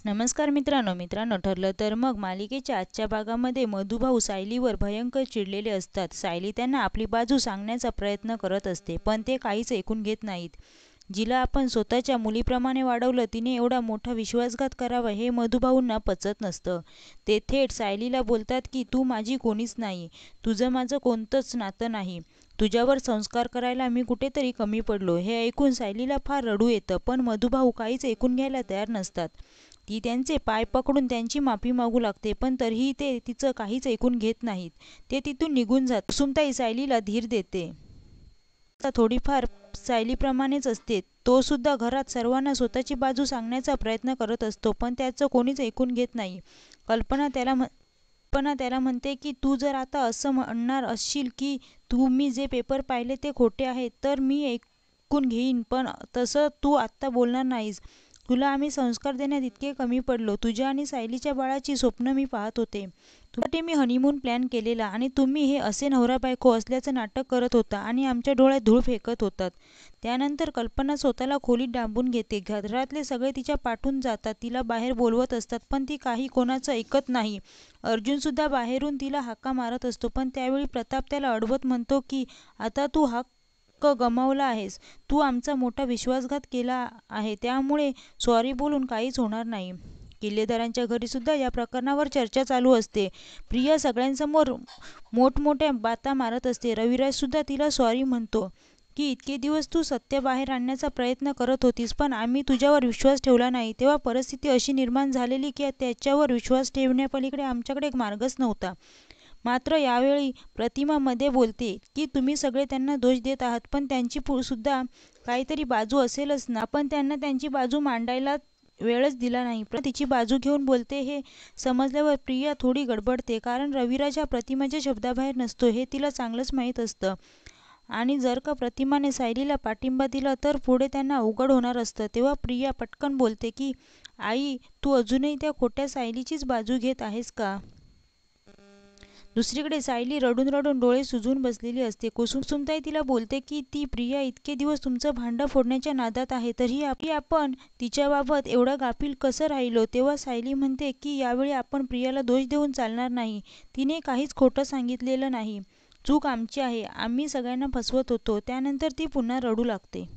नमस्कार मित्रांनो ठरलं तर मग मालिकेच्या आजच्या भागामध्ये मधुभाऊ सायलीवर भयंकर चिडलेले असतात. सायली त्यांना आपली बाजू सांगण्याचा प्रयत्न करत असते, पण ते काहीच ऐकून घेत नाहीत. जिला आपण स्वतःच्या मुलीप्रमाणे वाढवलं, तिने एवढा मोठा विश्वासघात करावा हे मधुभाऊंना पचत नसतं. ते थेट सायलीला बोलतात की तू माझी कोणीच नाही, तुझं माझं कोणतंच नातं नाही, तुझ्यावर संस्कार करायला मी कुठेतरी कमी पडलो. हे ऐकून सायलीला फार रडू येतं, पण मधुभाऊ काहीच ऐकून घ्यायला तयार नसतात. ती त्यांचे पाय पकडून त्यांची माफी मागू लागते, पण तरीही ते तिचं काहीच ऐकून घेत नाहीत. ते तिथून निघून जातात. कुसुमताई सायलीला धीर देते. थोडीफार सायलीप्रमाणेच असते. तो सुद्धा घरात सर्वांना स्वतःची बाजू सांगण्याचा प्रयत्न करत असतो, पण त्याचं कोणीच ऐकून घेत नाही. कल्पना त्याला म्हणते की तू जर आता असं म्हणणार असशील की मी जे पेपर पाहिले ते खोटे आहेत, तर मी ऐकून घेईन, पण तसं तू आत्ता बोलणार नाहीस. तुला आम्ही संस्कार देण्यात इतके कमी पडलो. तुझ्या आणि सायलीच्या बाळाची स्वप्न मी पाहत होते. तुमच्यासाठी मी हनीमून प्लॅन केलेला आणि तुम्ही हे असे नवरा बायको असल्याचं नाटक करत होता आणि आमच्या डोळ्यात धूळ फेकत होतात. त्यानंतर कल्पना स्वतःला खोलीत डांबून घेते. घरातले सगळे तिच्या पाठून जातात, तिला बाहेर बोलवत असतात, पण ती काही कोणाचं ऐकत नाही. अर्जुन सुद्धा बाहेरून तिला हाका मारत असतो, पण त्यावेळी प्रताप त्याला अडवत म्हणतो की आता तू हक्क गमावला आहेस. तू आमचा मोठा विश्वासघात केला आहे, त्यामुळे सॉरी बोलून काहीच होणार नाही. किल्लेदारांच्या घरी सुद्धा या प्रकरणावर चर्चा चालू असते. प्रिया सगळ्यांसमोर मोठमोठ्या बाता मारत असते. रविराज सुद्धा तिला सॉरी म्हणतो की इतके दिवस तू सत्य बाहेर आणण्याचा प्रयत्न करत होतीस, पण आम्ही तुझ्यावर विश्वास ठेवला नाही. तेव्हा परिस्थिती अशी निर्माण झालेली की त्याच्यावर विश्वास ठेवण्यापलीकडे आमच्याकडे एक मार्गच नव्हता. मात्र यावेळी प्रतिमा मध्ये बोलते की तुम्ही सगळे त्यांना दोष देत आहात, पण त्यांची सुद्धा काहीतरी बाजू असेलच ना. आपण त्यांना त्यांची बाजू मांडायला वेळच दिला नाही. तिची बाजू घेऊन बोलते हे समजल्यावर प्रिया थोडी गडबडते, कारण रविराज हा प्रतिमाच्या शब्दाबाहेर नसतो हे तिला चांगलंच माहीत असतं. आणि जर का प्रतिमाने सायलीला पाठिंबा दिला तर पुढे त्यांना अवघड होणार असतं. तेव्हा प्रिया पटकन बोलते की आई, तू अजूनही त्या खोट्या सायलीचीच बाजू घेत आहेस का? दुसरीकडे सायली रडून रडून डोळे सुजून बसलेली असते. कुसुमताई तिला बोलते की ती प्रिया इतके दिवस तुमचं भांडं फोडण्याच्या नादात आहे, तरीही आपण तिच्याबाबत एवढा गाफील कसं राहिलो. तेव्हा सायली म्हणते की यावेळी आपण प्रियाला दोष देऊन चालणार नाही. तिने काहीच खोटं सांगितलेलं नाही. चूक आमची आहे, आम्ही सगळ्यांना फसवत होतो. त्यानंतर ती पुन्हा रडू लागते.